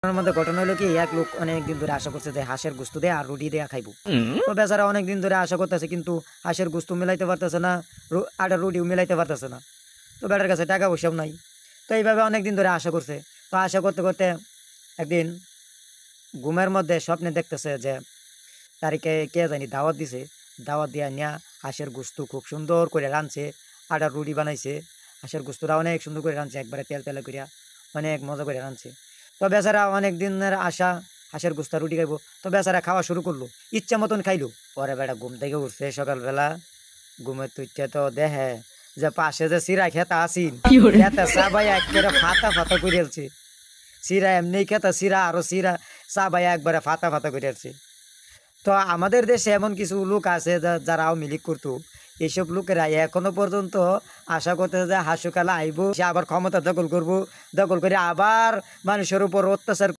ঘটনার মধ্যে ঘটনা হলো কি, এক লোক অনেকদিন ধরে আশা করছে যে হাঁসের গোস্ত দিয়ে আর রুটি দিয়ে খাইবো। তো বেচারা অনেকদিন ধরে আশা করতেছে, কিন্তু হাঁসের গোস্ত মিলাইতে পারতেছে না, আর রুটিও মিলাইতে পারতেছে না। তো বেটার কাছে টাকা পয়সাও নাই। তো এইভাবে অনেকদিন ধরে আশা করছে। তো আশা করতে করতে একদিন ঘুমের মধ্যে স্বপ্নে দেখতেছে যে তারিখে কে জানি দাওয়াত দিছে। দাওয়াত দিয়া নিয়া হাঁসের গোস্ত খুব সুন্দর করে রাঁধছে, আটার রুটি বানাইছে। হাঁসের গোস্তটা অনেক সুন্দর করে রাঁধছে, একবারে তেল তেলে করিয়া অনেক মজা করে রাঁধছে। তো বেচারা অনেক দিনের আশা হাঁসের গোস্ত রুটি খাইবো। তো বেচারা খাওয়া শুরু করলো, ইচ্ছা মতন খাইলো। পরে বেটা ঘুম থেকে উঠছে সকালবেলা, ঘুমের তুইতে তো দেখে যে পাশে যে সিরা খেতা আসিন, খেতা সবাই একেবারে ফাতা ফাতা করে ফেলছে। সিরা এমনি খেতা, সিরা আরো সিরা সবাই একবারে ফাতা ফাতা করে ফেলছে। তো আমাদের দেশে এমন কিছু লোক আছে যারা আওয়ামী লীগ করতো। এইসব লোকেরা এখনো পর্যন্ত আশা করতেছে যে হাসুকালা আইবো, সে আবার ক্ষমতা দখল করব, দখল করে আবার মানুষের উপর অত্যাচার